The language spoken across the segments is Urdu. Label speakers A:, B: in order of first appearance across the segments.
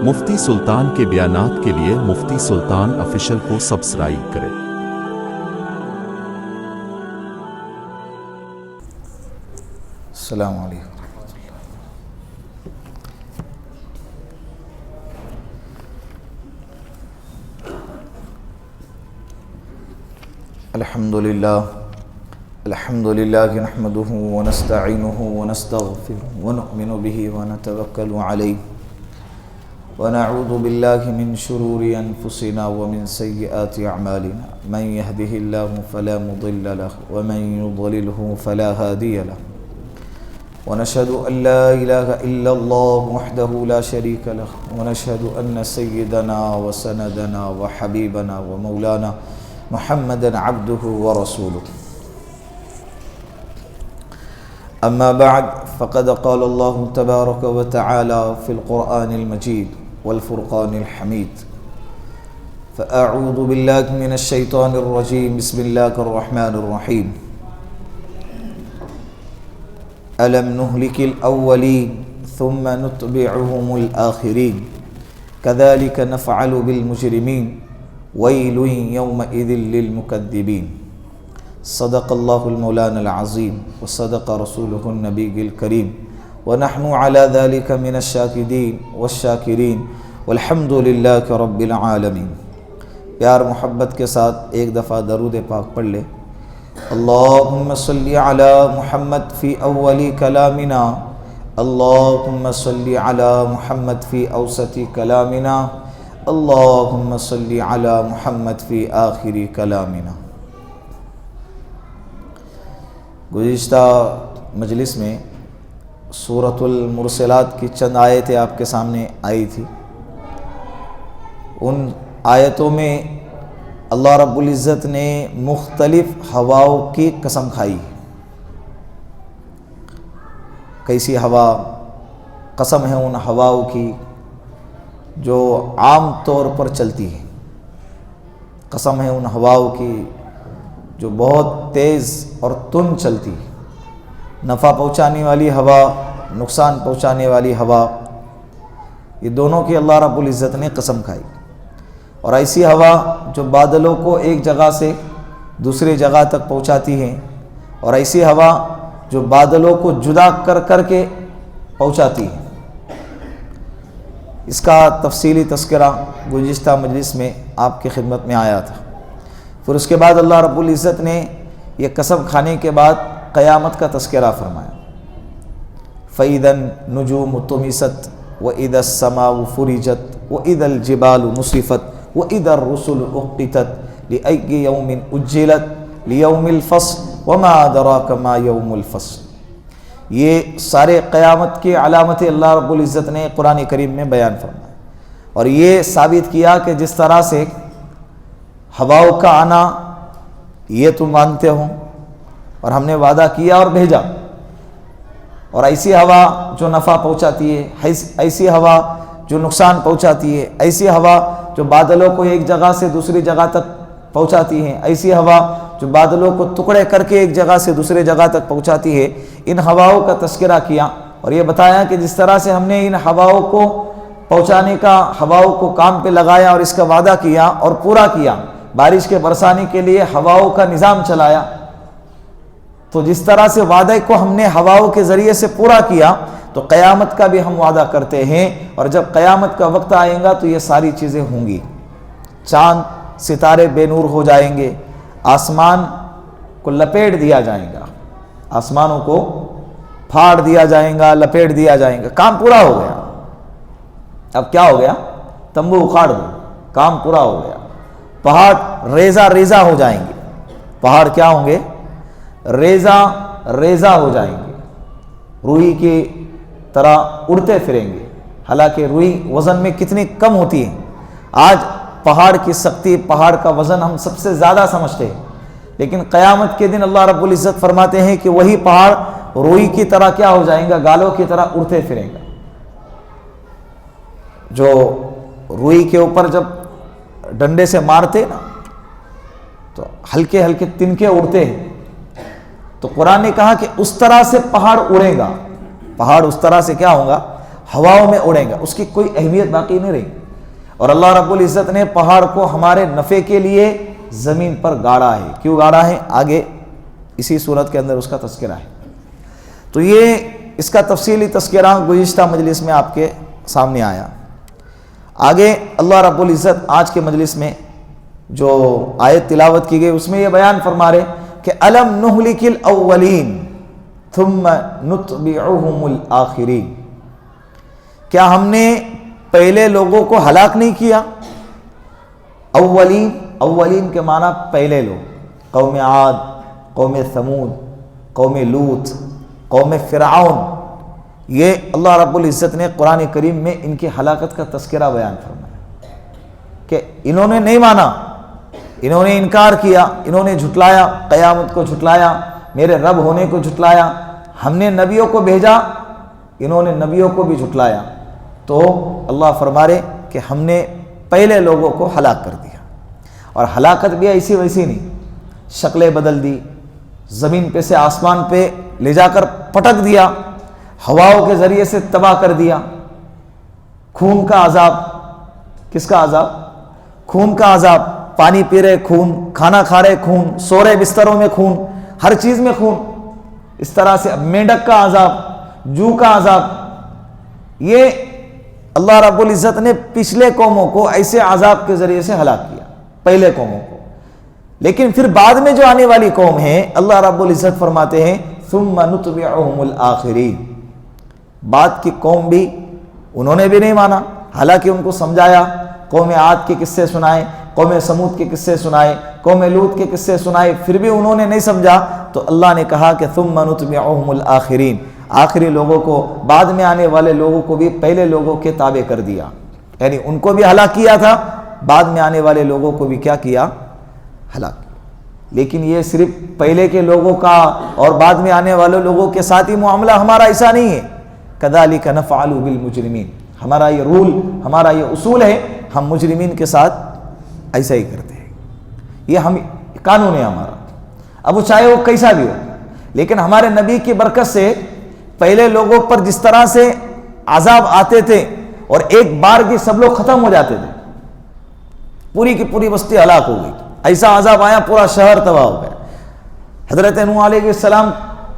A: مفتی سلطان کے بیانات کے لیے مفتی سلطان آفیشل کو سبسکرائب کریں۔
B: السلام علیکم۔ الحمد للہ نحمده ونستعینه ونستغفره ونؤمن به ونتوکل علیہ ونعوذ باللہ من شرور انفسنا ومن سیئات اعمالنا من يهده الله فلا مضل له ومن يضلله فلا هادي له ونشهد ان لا اله الا الله وحده لا شريك له ونشهد ان سيدنا وسندنا وحبيبنا ومولانا محمد عبده ورسوله اما بعد فقد قال الله تبارك وتعالى في القرآن المجيد والفرقان الحميد فأعوذ بالله من الشيطان الرجيم بسم الله الرحمن الرحيم ألم نهلك الأولين ثم نتبعهم الآخرين كذلك نفعل بالمجرمين ويل يومئذ للمكذبين صدق الله المولانا العظيم وصدق رسوله النبي الكريم ونحن على ذلك من الشاكرين والشاكرين والحمد لله رب العالمين۔ پیار محبت کے ساتھ ایک دفعہ درود پاک پڑھ لے۔ اللہم صلی علی محمد فی اول کلامنا، اللہم صلی علی محمد فی اوسط کلامنا، اللہم صلی علی محمد فی آخر کلامنا۔ گزشتہ مجلس میں سورۃ المرسلات کی چند آیتیں آپ کے سامنے آئی تھی۔ ان آیتوں میں اللہ رب العزت نے مختلف ہواؤں کی قسم کھائی۔ کیسی ہوا؟ قسم ہے ان ہواؤں کی جو عام طور پر چلتی ہے، قسم ہے ان ہواؤں کی جو بہت تیز اور تند چلتی ہے، نفع پہنچانے والی ہوا، نقصان پہنچانے والی ہوا، یہ دونوں کی اللہ رب العزت نے قسم کھائی۔ اور ایسی ہوا جو بادلوں کو ایک جگہ سے دوسری جگہ تک پہنچاتی ہے، اور ایسی ہوا جو بادلوں کو جدا کر کر کے پہنچاتی ہے۔ اس کا تفصیلی تذکرہ گزشتہ مجلس میں آپ کی خدمت میں آیا تھا۔ پھر اس کے بعد اللہ رب العزت نے یہ قسم کھانے کے بعد قیامت کا تذکرہ فرمایا۔ فَإِذَا النُّجُومُ طُمِسَتْ وَإِذَا السَّمَاءُ فُرِجَتْ وَإِذَا الْجِبَالُ نُصِفَتْ وَإِذَا الرُّسُلُ أُقِّتَتْ لِأَيِّ يَوْمٍ أُجِّلَتْ لِيَوْمِ الْفَصْلِ وَمَا أَدْرَاكَ مَا يَوْمُ الْفَصْلِ۔ یہ سارے قیامت کی علامتیں اللہ رب العزت نے قرآن کریم میں بیان فرمایا، اور یہ ثابت کیا کہ جس طرح سے ہواؤں کا آنا یہ تم مانتے ہو، اور ہم نے وعدہ کیا اور بھیجا، اور ایسی ہوا جو نفع پہنچاتی ہے، ایسی ہوا جو نقصان پہنچاتی ہے، ایسی ہوا جو بادلوں کو ایک جگہ سے دوسری جگہ تک پہنچاتی ہے، ایسی ہوا جو بادلوں کو ٹکڑے کر کے ایک جگہ سے دوسری جگہ تک پہنچاتی ہے، ان ہواؤں کا تذکرہ کیا، اور یہ بتایا کہ جس طرح سے ہم نے ان ہواؤں کو پہنچانے کا، ہواؤں کو کام پہ لگایا اور اس کا وعدہ کیا اور پورا کیا، بارش کے برسانے کے لیے ہواؤں کا نظام چلایا، تو جس طرح سے وعدے کو ہم نے ہواؤں کے ذریعے سے پورا کیا تو قیامت کا بھی ہم وعدہ کرتے ہیں، اور جب قیامت کا وقت آئے گا تو یہ ساری چیزیں ہوں گی۔ چاند ستارے بے نور ہو جائیں گے، آسمان کو لپیٹ دیا جائے گا، آسمانوں کو پھاڑ دیا جائے گا، لپیٹ دیا جائے گا، کام پورا ہو گیا۔ اب کیا ہو گیا؟ تمبو اکھاڑ دو، کام پورا ہو گیا۔ پہاڑ ریزہ ریزہ ہو جائیں گے، پہاڑ کیا ہوں گے؟ ریزہ ریزہ ہو جائیں گے، روئی کی طرح اڑتے پھریں گے۔ حالانکہ روئی وزن میں کتنی کم ہوتی ہے، آج پہاڑ کی سختی، پہاڑ کا وزن ہم سب سے زیادہ سمجھتے ہیں، لیکن قیامت کے دن اللہ رب العزت فرماتے ہیں کہ وہی پہاڑ روئی کی طرح کیا ہو جائیں گا؟ گالوں کی طرح اڑتے پھریں گا۔ جو روئی کے اوپر جب ڈنڈے سے مارتے نا تو ہلکے ہلکے تنکے اڑتے ہیں، تو قرآن نے کہا کہ اس طرح سے پہاڑ اڑے گا، پہاڑ اس طرح سے کیا ہوگا؟ ہواؤں میں اڑے گا، اس کی کوئی اہمیت باقی نہیں رہی۔ اور اللہ رب العزت نے پہاڑ کو ہمارے نفع کے لیے زمین پر گاڑا ہے۔ کیوں گاڑا ہے؟ آگے اسی صورت کے اندر اس کا تذکرہ ہے۔ تو یہ اس کا تفصیلی تذکرہ گزشتہ مجلس میں آپ کے سامنے آیا۔ آگے اللہ رب العزت آج کے مجلس میں جو آیت تلاوت کی گئی اس میں یہ بیان فرما رہے کہ الم نہلک الاولین ثم نتبعہم الآخرین، کیا ہم نے پہلے لوگوں کو ہلاک نہیں کیا؟ اولین، اولین کے معنی پہلے لوگ، قوم عاد، قوم ثمود، قوم لوط، قوم فرعون، یہ اللہ رب العزت نے قرآن کریم میں ان کی ہلاکت کا تذکرہ بیان فرمایا کہ انہوں نے نہیں مانا، انہوں نے انکار کیا، انہوں نے جھٹلایا، قیامت کو جھٹلایا، میرے رب ہونے کو جھٹلایا، ہم نے نبیوں کو بھیجا، انہوں نے نبیوں کو بھی جھٹلایا۔ تو اللہ فرما رہے کہ ہم نے پہلے لوگوں کو ہلاک کر دیا، اور ہلاکت بھی ایسی ویسی نہیں، شکلیں بدل دی، زمین پہ سے آسمان پہ لے جا کر پٹک دیا، ہواؤں کے ذریعے سے تباہ کر دیا، خون کا عذاب، کس کا عذاب؟ خون کا عذاب، پانی پی رہے خون، کھانا کھا رہے خون، سو رہے بستروں میں خون، ہر چیز میں خون، اس طرح سے مینڈک کا عذاب، جو کا عذاب۔ یہ اللہ رب العزت نے پچھلے قوموں کو ایسے عذاب کے ذریعے سے ہلاک کیا، پہلے قوموں کو۔ لیکن پھر بعد میں جو آنے والی قوم ہے، اللہ رب العزت فرماتے ہیں ثم نتبعہم الآخرین، بعد کی قوم بھی انہوں نے بھی نہیں مانا، حالانکہ ان کو سمجھایا، قوم عاد کے قصے سنائے، قوم سمود کے قصے سنائے، قوم لوط کے قصے سنائے، پھر بھی انہوں نے نہیں سمجھا۔ تو اللہ نے کہا کہ ثم نتبعہم الآخرین، آخری لوگوں کو، بعد میں آنے والے لوگوں کو بھی پہلے لوگوں کے تابع کر دیا، یعنی ان کو بھی ہلاک کیا تھا، بعد میں آنے والے لوگوں کو بھی کیا کیا؟ ہلاک کیا۔ لیکن یہ صرف پہلے کے لوگوں کا اور بعد میں آنے والے لوگوں کے ساتھ ہی معاملہ ہمارا ایسا نہیں ہے، کذالک نفعل بالمجرمین، ہمارا یہ رول، ہمارا یہ اصول ہے، ہم مجرمین کے ساتھ ایسا ہی کرتے ہیں، یہ ہم قانون ہے ہمارا، اب وہ چاہے وہ کیسا بھی ہو۔ لیکن ہمارے نبی کی برکت سے پہلے لوگوں پر جس طرح سے عذاب آتے تھے اور ایک بار کی سب لوگ ختم ہو جاتے تھے، پوری کی پوری بستی ہلاک ہو گئی، ایسا عذاب آیا پورا شہر تباہ ہو گیا۔ حضرت نوح علیہ السلام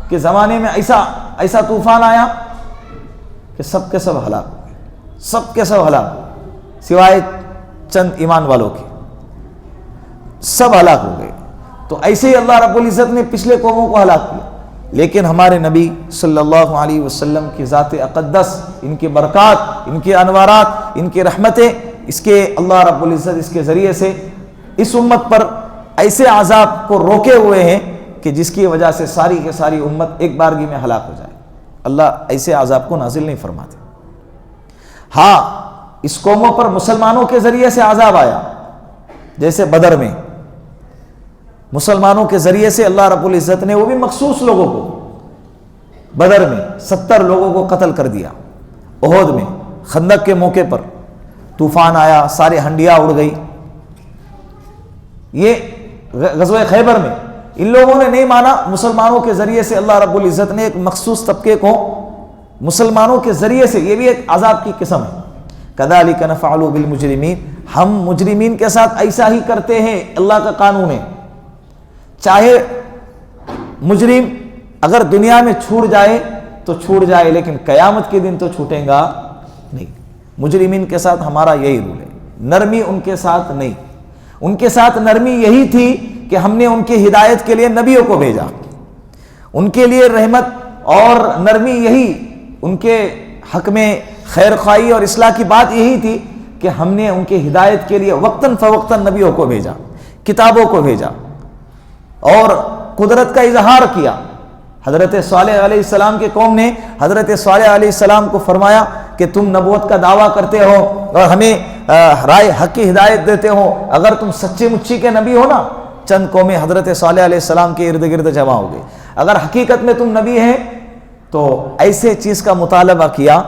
B: کے زمانے میں ایسا طوفان آیا کہ سب کے سب ہلاک ہو گئے، سب کے سب ہلاک ہو گئے، سوائے چند ایمان والوں کے، سب ہلاک ہو گئے۔ تو ایسے ہی اللہ رب العزت نے پچھلے قوموں کو ہلاک کیا، لیکن ہمارے نبی صلی اللہ علیہ وسلم کی ذات اقدس، ان کی برکات، ان کے انوارات، ان کی رحمتیں، اس کے اللہ رب العزت اس کے ذریعے سے اس امت پر ایسے عذاب کو روکے ہوئے ہیں کہ جس کی وجہ سے ساری کی ساری امت ایک بارگی میں ہلاک ہو جائے۔ اللہ ایسے عذاب کو نازل نہیں فرماتے۔ ہاں، اس قوموں پر مسلمانوں کے ذریعے سے عذاب آیا، جیسے بدر میں مسلمانوں کے ذریعے سے اللہ رب العزت نے وہ بھی مخصوص لوگوں کو، بدر میں 70 لوگوں کو قتل کر دیا، احد میں خندق کے موقع پر طوفان آیا، سارے ہنڈیاں اڑ گئی۔ یہ غزوہ خیبر میں ان لوگوں نے نہیں مانا، مسلمانوں کے ذریعے سے اللہ رب العزت نے ایک مخصوص طبقے کو مسلمانوں کے ذریعے سے، یہ بھی ایک عذاب کی قسم ہے، کذالک نفعل بالمجرمین، ہم مجرمین کے ساتھ ایسا ہی کرتے ہیں، اللہ کا قانون ہے۔ چاہے مجرم اگر دنیا میں چھوٹ جائے تو چھوٹ جائے، لیکن قیامت کے دن تو چھوٹیں گا نہیں۔ مجرمین کے ساتھ ہمارا یہی رول ہے، نرمی ان کے ساتھ نہیں۔ ان کے ساتھ نرمی یہی تھی کہ ہم نے ان کی ہدایت کے لیے نبیوں کو بھیجا، ان کے لیے رحمت اور نرمی یہی، ان کے حق میں خیر خواہی اور اصلاح کی بات یہی تھی کہ ہم نے ان کی ہدایت کے لیے وقتاً فوقتاً نبیوں کو بھیجا، کتابوں کو بھیجا اور قدرت کا اظہار کیا۔ حضرت صالح علیہ السلام کے قوم نے حضرت صالح علیہ السلام کو فرمایا کہ تم نبوت کا دعویٰ کرتے ہو اور ہمیں رائے حق کی ہدایت دیتے ہو، اگر تم سچے مچی کے نبی ہو نا، چند قومیں حضرت صالح علیہ السلام کے ارد گرد جمع ہو گئی، اگر حقیقت میں تم نبی ہیں تو ایسے چیز کا مطالبہ کیا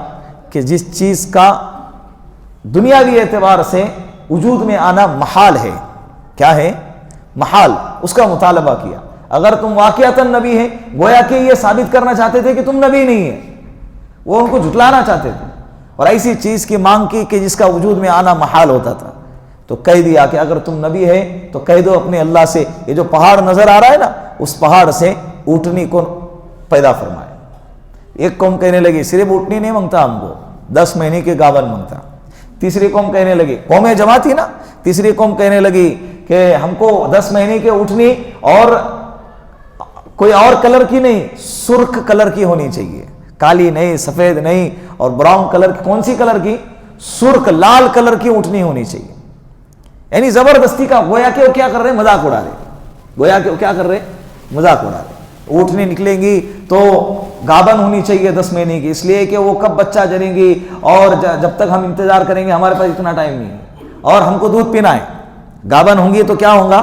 B: کہ جس چیز کا دنیاوی اعتبار سے وجود میں آنا محال ہے، کیا ہے؟ محال، اس کا مطالبہ کیا۔ اگر تم واقعتاً نبی ہیں، گویا کہ یہ ثابت کرنا چاہتے تھے کہ تم نبی نہیں ہیں، وہ ان کو جھٹلانا چاہتے تھے، اور ایسی چیز کی مانگ کی کہ جس کا وجود میں آنا محال ہوتا تھا. تو کہہ دیا کہ اگر تم نبی ہے تو کہہ دو اپنے اللہ سے یہ جو پہاڑ نظر آ رہا ہے نا اس پہاڑ سے اونٹنی کو پیدا فرمائے. ایک قوم کہنے لگی صرف اونٹنی نہیں مانگتا ہم کو، 10 مہینے کے گابن مانگتا. تیسری قوم کہنے لگی، قومیں جمع تھی نا، تیسری قوم کہنے لگی کہ ہم کو 10 مہینے کے اونٹنی اور کوئی اور کلر کی نہیں، سرخ کلر کی ہونی چاہیے، کالی نہیں، سفید نہیں اور براؤن کلر کی. کون سی کلر کی؟ سرخ لال کلر کی اونٹنی ہونی چاہیے. یعنی زبردستی کا، گویا کہ وہ کیا کر رہے ہیں؟ مذاق اڑا رہے. گویا کہ وہ کیا کر رہے ہیں؟ مذاق اڑا رہے. اونٹنی نکلیں گی تو گابن ہونی چاہیے 10 مہینے کی، اس لیے کہ وہ کب بچہ جنیں گی اور جب تک ہم انتظار کریں گے ہمارے پاس اتنا ٹائم نہیں ہے اور ہم کو دودھ پینا ہے. گابن ہوں گی تو کیا ہوگا؟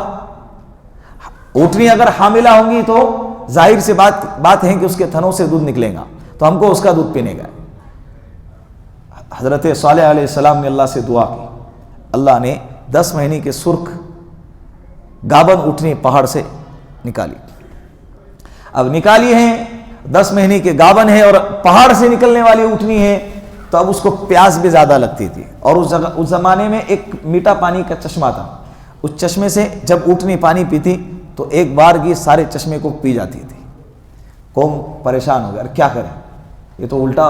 B: اونٹنی اگر حاملہ ہوں گی تو ظاہر سے بات ہے کہ اس کے تھنوں سے دودھ نکلے گا تو ہم کو اس کا دودھ پینے گا. حضرت صالح علیہ السلام نے اللہ سے دعا کی، اللہ نے 10 مہینے کے سرخ گابن اونٹنی پہاڑ سے نکالی. اب نکالی ہیں 10 مہینے کے گابن ہے اور پہاڑ سے نکلنے والی اونٹنی ہے تو اب اس کو پیاس بھی زیادہ لگتی تھی. اور اس زمانے میں ایک میٹھا پانی کا چشمہ تھا، اس چشمے سے جب اونٹنی پانی پیتی تو ایک بار کی سارے چشمے کو پی جاتی تھی. قوم پریشان ہو گیا، کیا کریں، یہ تو الٹا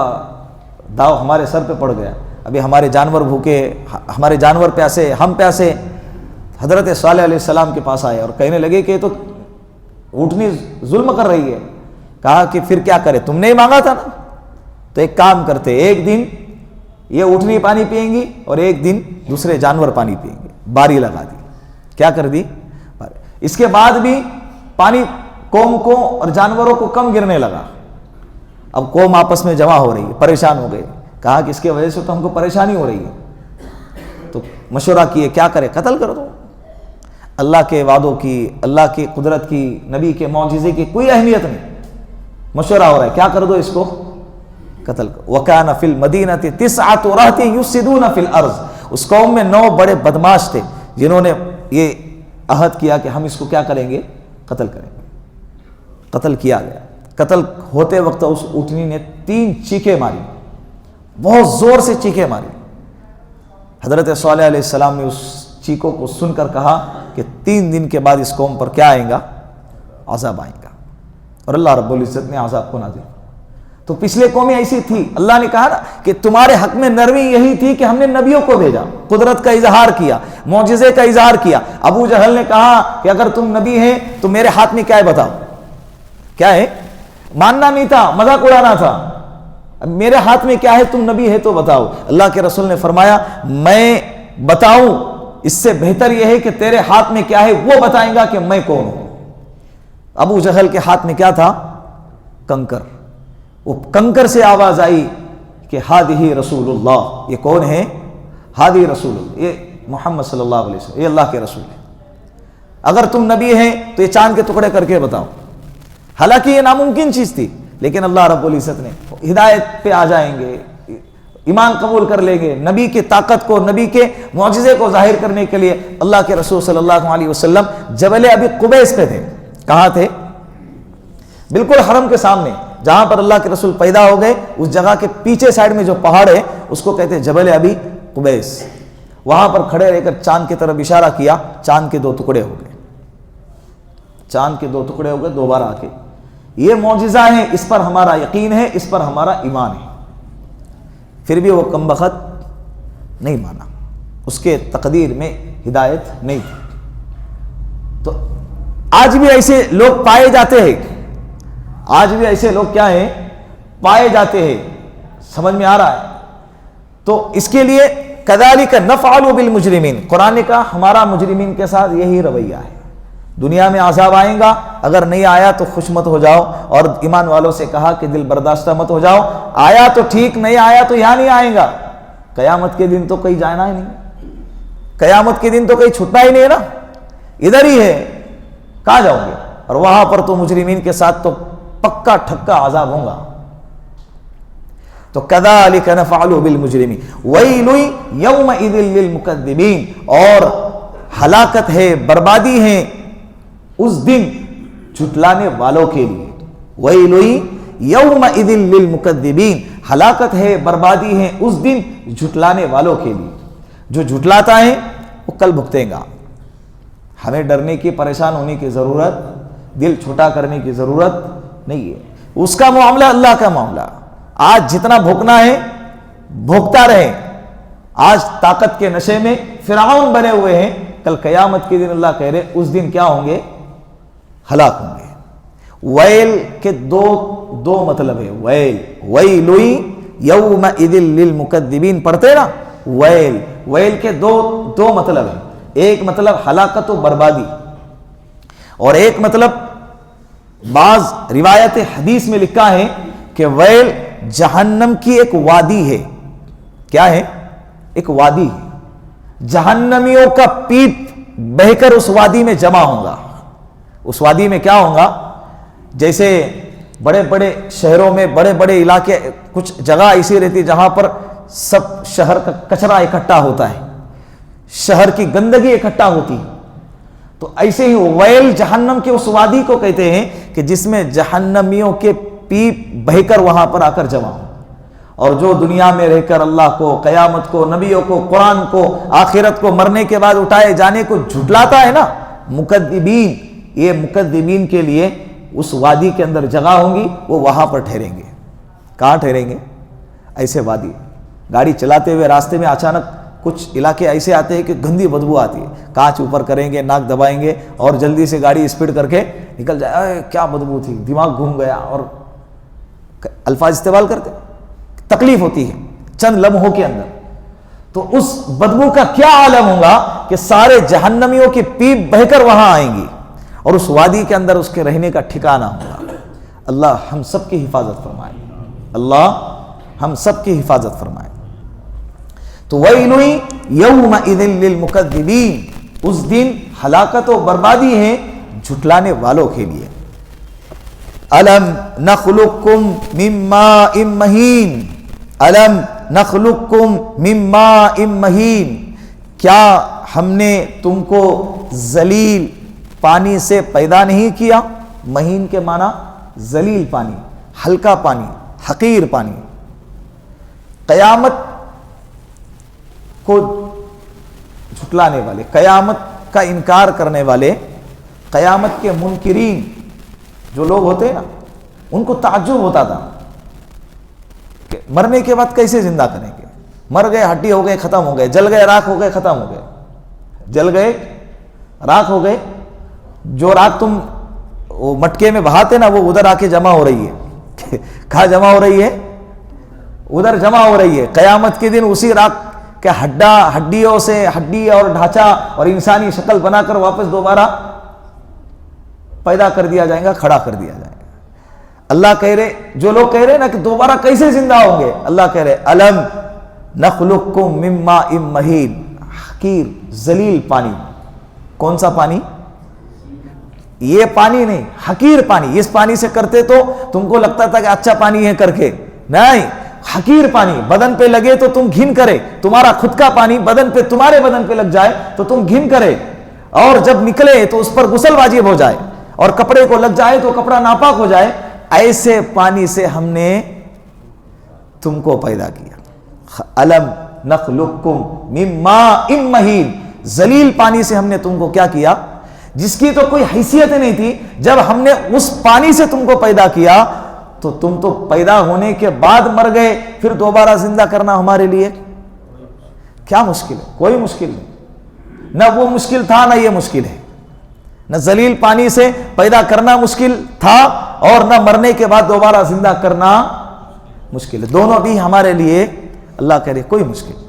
B: داؤ ہمارے سر پہ پڑ گیا، ابھی ہمارے جانور بھوکے، ہمارے جانور پیاسے، ہم پیاسے. حضرت صالح علیہ السلام کے پاس آئے اور کہنے لگے کہ یہ تو اونٹنی ظلم کر رہی ہے. کہا کہ پھر کیا کرے، تم نے ہی مانگا تھا نا، تو ایک کام کرتے، ایک دن یہ اونٹنی پانی پئیں گی اور ایک دن دوسرے جانور پانی پئیں گے. باری لگا دی. کیا کر دی؟ اس کے بعد بھی پانی قوم کو اور جانوروں کو کم گرنے لگا. اب قوم آپس میں جمع ہو رہی ہے، پریشان ہو گئے. کہا کہ اس کی وجہ سے تو ہم کو پریشانی ہو رہی ہے. تو مشورہ کیے کیا کرے، قتل کر دو. اللہ کے وعدوں کی، اللہ کی قدرت کی، نبی کے معجزے کی کوئی اہمیت نہیں. مشورہ ہو رہا ہے کیا کر دو، اس کو قتل کرو. وَكَانَ فِي الْمَدِينَةِ 9 رَهْطٍ يُفْسِدُونَ فِي الْأَرْضِ. اس قوم میں 9 بڑے بدماش تھے جنہوں نے یہ عہد کیا کہ ہم اس کو کیا کریں گے، قتل کریں گے. قتل کیا گیا. قتل ہوتے وقت اس اونٹنی نے 3 چیخیں ماری، بہت زور سے چیخیں ماری. حضرت صالح علیہ السلام نے اس چیخوں کو سن کر کہا کہ 3 دن کے بعد اس قوم پر کیا آئے گا، عذاب آئے گا. اور اللہ رب العزت نے عذاب کو نازل. تو پچھلے قومیں ایسی تھی، اللہ نے کہا نا کہ تمہارے حق میں نرمی یہی تھی کہ ہم نے نبیوں کو بھیجا، قدرت کا اظہار کیا، معجزے کا اظہار کیا. ابو جہل نے کہا کہ اگر تم نبی ہیں تو میرے ہاتھ میں کیا ہے بتاؤ. کیا ہے؟ ماننا نہیں تھا، مذاق اڑانا تھا. میرے ہاتھ میں کیا ہے، تم نبی ہے تو بتاؤ. اللہ کے رسول نے فرمایا میں بتاؤں، اس سے بہتر یہ ہے کہ تیرے ہاتھ میں کیا ہے وہ بتائیں گا کہ میں کون ہوں. ابو جہل کے ہاتھ میں کیا تھا؟ کنکر. وہ کنکر سے آواز آئی کہ ہادی رسول اللہ. یہ کون ہے؟ ہادی رسول اللہ، یہ محمد صلی اللہ علیہ وسلم، یہ اللہ کے رسول ہے. اگر تم نبی ہیں تو یہ چاند کے ٹکڑے کر کے بتاؤ. حالانکہ یہ ناممکن چیز تھی، لیکن اللہ رب العزت نے ہدایت پہ آ جائیں گے، ایمان قبول کر لیں گے. نبی کی طاقت کو، نبی کے معجزے کو ظاہر کرنے کے لیے اللہ کے رسول صلی اللہ علیہ وسلم جبل ابی قبیس پہ تھے. کہاں تھے؟ بالکل حرم کے سامنے، جہاں پر اللہ کے رسول پیدا ہو گئے اس جگہ کے پیچھے سائڈ میں جو پہاڑ ہے اس کو کہتے ہیں جبل ابی قبیس. وہاں پر کھڑے رہ کر چاند کی طرف اشارہ کیا، چاند کے 2 ٹکڑے ہو گئے. چاند کے 2 ٹکڑے ہو گئے دوبارہ آ کے. یہ معجزہ ہے، اس پر ہمارا یقین ہے، اس پر ہمارا ایمان ہے. پھر بھی وہ کم بخت نہیں مانا، اس کے تقدیر میں ہدایت نہیں تھی. تو آج بھی ایسے لوگ پائے جاتے ہیں، آج بھی ایسے لوگ کیا ہیں، پائے جاتے ہیں. سمجھ میں آ رہا ہے؟ تو اس کے لیے کذالک نفعل بالمجرمین، قرآن نے کہا ہمارا مجرمین کے ساتھ یہی رویہ ہے. دنیا میں عذاب آئیں گا، اگر نہیں آیا تو خوش مت ہو جاؤ. اور ایمان والوں سے کہا کہ دل برداشتہ مت ہو جاؤ، آیا تو ٹھیک، نہیں آیا تو یہاں نہیں آئیں گا. قیامت کے دن تو کہیں جانا ہی نہیں، قیامت کے دن تو کہیں چھٹنا ہی نہیں ہے نا، ادھر ہی ہے، کہاں جاؤ گے؟ اور وہاں پر تو مجرمین کے ساتھ تو پکا ٹھکا عذاب ہوگا. تو کذالک نفعل بالمجرمین ویل یومئذ للمکذبین، اور ہلاکت ہے، بربادی ہے اس دن جھٹلانے والوں کے لیے. ویل یومئذ للمکذبین، ہلاکت ہے، بربادی ہے اس دن جھٹلانے والوں کے لیے۔ جو جھٹلاتا ہے وہ کل بھگتیں گا۔ ہمیں ڈرنے کی، پریشان ہونے کی ضرورت، دل چھوٹا کرنے کی ضرورت نہیں ہے۔ اس کا معاملہ اللہ کا معاملہ۔ آج جتنا بھوکنا ہے بھوکتا رہے۔ آج طاقت کے نشے میں فرعون بنے ہوئے ہیں، کل قیامت کے دن اللہ کہہ رہے اس دن کیا ہوں گے؟ ہلاک ہوں گے۔ ویل کے دو مطلب ہے۔ ویل، ویل یومئذ للمکذبین پڑھتے نا، ویل کے دو مطلب ہے۔ ایک مطلب ہلاکت و بربادی، اور ایک مطلب بعض روایت حدیث میں لکھا ہے کہ ویل جہنم کی ایک وادی ہے۔ کیا ہے؟ ایک وادی ہے، جہنمیوں کا پیپ بہہ کر اس وادی میں جمع ہوگا۔ اس وادی میں کیا ہوگا؟ جیسے بڑے بڑے شہروں میں بڑے بڑے علاقے، کچھ جگہ ایسی رہتی جہاں پر سب شہر کا کچرا اکٹھا ہوتا ہے، شہر کی گندگی اکٹھا ہوتی، تو ایسے ہی ویل جہنم کے اس وادی کو کہتے ہیں کہ جس میں جہنمیوں کے پیپ بہہ کر وہاں پر آ کر جمع ہو۔ اور جو دنیا میں رہ کر اللہ کو، قیامت کو، نبیوں کو، قرآن کو، آخرت کو، مرنے کے بعد اٹھائے جانے کو جھٹلاتا ہے نا، مکذبین، یہ مکذبین کے لیے اس وادی کے اندر جگہ ہوں گی، وہ وہاں پر ٹھہریں گے۔ کہاں ٹھہریں گے؟ ایسے وادی، گاڑی چلاتے ہوئے راستے میں اچانک کچھ علاقے ایسے آتے ہیں کہ گندی بدبو آتی ہے، کانچ اوپر کریں گے، ناک دبائیں گے اور جلدی سے گاڑی اسپیڈ کر کے نکل جائے، کیا بدبو تھی، دماغ گھوم گیا، اور الفاظ استعمال کرتے، تکلیف ہوتی ہے چند لمحوں کے اندر۔ تو اس بدبو کا کیا عالم ہوگا کہ سارے جہنمیوں کی پیپ بہہ کر وہاں آئیں گی، اور اس وادی کے اندر اس کے رہنے کا ٹھکانہ ہوگا۔ اللہ ہم سب کی حفاظت فرمائے، اللہ ہم سب کی حفاظت فرمائے۔ تو ویل یومئذ للمکذبین، اس دن ہلاکت و بربادی ہے جھٹلانے والوں کے لیے۔ الم نخلقکم من ماء مہین، الم نخلقکم من ماء مہین، کیا ہم نے تم کو ذلیل پانی سے پیدا نہیں کیا؟ مہین کے معنی ذلیل پانی، ہلکا پانی، حقیر پانی۔ قیامت کو جھٹلانے والے، قیامت کا انکار کرنے والے، قیامت کے منکرین جو لوگ ہوتے ہیں نا، ان کو تعجب ہوتا تھا کہ مرنے کے بعد کیسے زندہ کریں گے؟ مر گئے، ہڈی ہو گئے، ختم ہو گئے، جل گئے، راکھ ہو گئے، ختم ہو گئے، جل گئے، راکھ ہو گئے۔ جو راکھ تم وہ مٹکے میں بہاتے نا، وہ ادھر آ کے جمع ہو رہی ہے۔ کہاں جمع ہو رہی ہے؟ ادھر جمع ہو رہی ہے۔ قیامت کے دن اسی راکھ کے ہڈیوں سے ہڈی اور ڈھانچہ اور انسانی شکل بنا کر واپس دوبارہ پیدا کر دیا جائے گا، کھڑا کر دیا جائے گا۔ اللہ کہہ رہے، جو لوگ کہہ رہے نا کہ دوبارہ کیسے زندہ ہوں گے، اللہ کہہ رہے الم نخلقکم من ماء مہین، حقیر ذلیل پانی۔ کون سا پانی؟ یہ پانی نہیں، حقیر پانی۔ اس پانی سے کرتے تو تم کو لگتا تھا کہ اچھا پانی ہے کر کے، نہیں، حقیر پانی، بدن پہ لگے تو تم گھن کرے، تمہارا خود کا پانی بدن پہ، تمہارے بدن پہ لگ جائے تو تم گھن کرے، اور جب نکلے تو اس پر غسل واجب ہو جائے، اور کپڑے کو لگ جائے تو کپڑا ناپاک ہو جائے۔ ایسے پانی سے ہم نے تم کو پیدا کیا۔ الم نخلقکم من ماء مہین، ذلیل پانی سے ہم نے تم کو کیا کیا؟ جس کی تو کوئی حیثیت نہیں تھی۔ جب ہم نے اس پانی سے تم کو پیدا کیا تو تم تو پیدا ہونے کے بعد مر گئے، پھر دوبارہ زندہ کرنا ہمارے لیے کیا مشکل ہے؟ کوئی مشکل نہیں، نہ وہ مشکل تھا نہ یہ مشکل ہے۔ نہ ذلیل پانی سے پیدا کرنا مشکل تھا، اور نہ مرنے کے بعد دوبارہ زندہ کرنا مشکل ہے۔ دونوں بھی ہمارے لیے اللہ کرے کوئی مشکل۔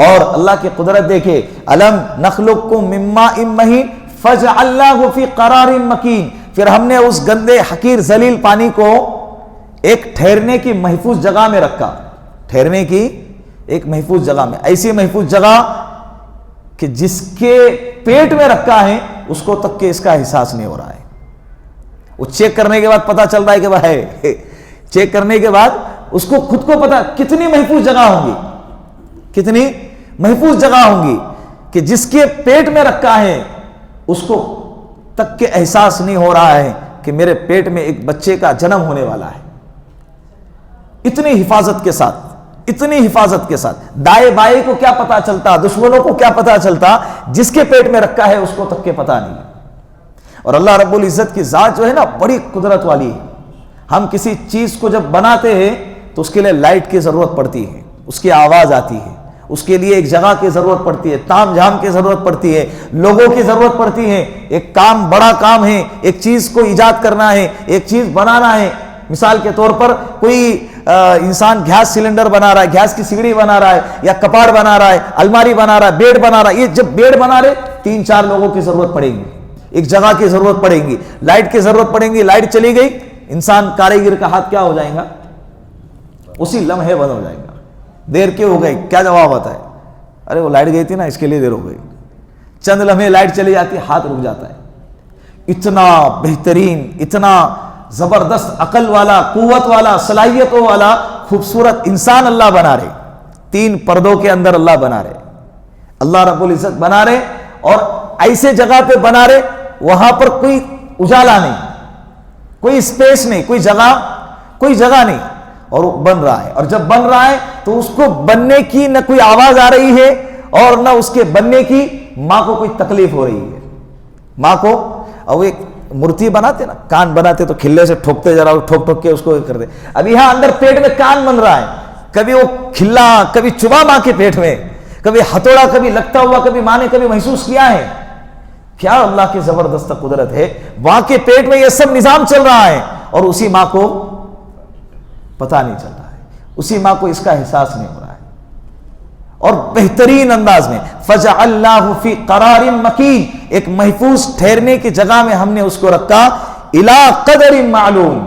B: اور اللہ کی قدرت دیکھے، الم نخلقکم من ماء مہین فجعلناہ فی قرار مکین، پھر ہم نے اس گندے حقیر ذلیل پانی کو ایک ٹھہرنے کی محفوظ جگہ میں رکھا، ٹھہرنے کی ایک محفوظ جگہ میں، ایسی محفوظ جگہ کہ جس کے پیٹ میں رکھا ہے اس کو تک کہ اس کا احساس نہیں ہو رہا ہے۔ وہ چیک کرنے کے بعد پتا چل رہا ہے کہ وہ ہے، چیک کرنے کے بعد اس کو خود کو پتا کتنی محفوظ جگہ ہوں گی، کتنی محفوظ جگہ ہوں گی کہ جس کے پیٹ میں رکھا ہے اس کو تک کہ احساس نہیں ہو رہا ہے کہ میرے پیٹ میں ایک بچے کا جنم ہونے والا ہے۔ اتنی حفاظت کے ساتھ، اتنی حفاظت کے ساتھ، دائیں بائیں کو کیا پتا چلتا، دشمنوں کو کیا پتا چلتا، جس کے پیٹ میں رکھا ہے اس کو تک کے پتا نہیں۔ اور اللہ رب العزت کی ذات جو ہے نا بڑی قدرت والی ہے۔ ہم کسی چیز کو جب بناتے ہیں تو اس کے لیے لائٹ کی ضرورت پڑتی ہے، اس کی آواز آتی ہے، اس کے لیے ایک جگہ کی ضرورت پڑتی ہے، تام جھام کی ضرورت پڑتی ہے، لوگوں کی ضرورت پڑتی ہے۔ ایک کام بڑا کام ہے، ایک چیز کو ایجاد کرنا ہے، ایک چیز بنانا ہے۔ مثال کے طور پر کوئی انسان گیس سلنڈر بنا رہا ہے، گیس کی سگڑی بنا رہا ہے، یا کپاڑ بنا رہا ہے، الماری بنا رہا ہے، بیڈ بنا رہا ہے۔ یہ جب بیڈ بنا رہے 3-4 لوگوں کی ضرورت پڑے گی، ایک جگہ کی ضرورت پڑے گی، لائٹ کی ضرورت پڑے گی۔ لائٹ چلی گئی، انسان کاریگر کا ہاتھ کیا ہو جائے گا؟ اسی لمحے بند ہو جائے گا۔ دیر کیوں ہو گئی؟ کیا جواب آتا ہے؟ ارے وہ لائٹ گئی تھی نا، اس کے لیے دیر ہو گئی۔ چند لمحے لائٹ چلی جاتی ہے، ہاتھ رک جاتا ہے۔ اتنا بہترین، اتنا زبردست عقل والا، قوت والا، صلاحیتوں والا خوبصورت انسان اللہ بنا رہے، 3 پردوں کے اندر اللہ بنا رہے، اللہ رب العزت بنا رہے، اور ایسے جگہ پہ بنا رہے وہاں پر کوئی اجالا نہیں، کوئی اسپیس نہیں، کوئی جگہ نہیں، اور وہ بن رہا ہے۔ اور جب بن رہا ہے تو اس کو بننے کی نہ کوئی آواز آ رہی ہے، اور نہ اس کے بننے کی ماں کو کوئی تکلیف ہو رہی ہے۔ ماں کو، اور وہ ایک مورتی بناتے نا، کان بناتے تو کھلے سے ٹھوکتے، ذرا ٹھوک ٹھوک کے اس کو کرتے۔ اب یہاں اندر پیٹ میں کان بن رہا ہے، کبھی وہ کھلا، کبھی چبا ماں کے پیٹ میں، کبھی ہتھوڑا، کبھی لگتا ہوا، کبھی ماں نے کبھی محسوس کیا ہے؟ کیا اللہ کی زبردست قدرت ہے! وہاں کے پیٹ میں یہ سب نظام چل رہا ہے، اور اسی ماں کو پتہ نہیں چل رہا ہے، اسی ماں کو اس کا احساس نہیں ہو رہا ہے۔ اور بہترین انداز میں فَجَعَلْنَاهُ فِي قَرَارٍ مَكِينٍ، ایک محفوظ ٹھہرنے کی جگہ میں ہم نے اس کو رکھا، إِلَىٰ قَدَرٍ معلوم،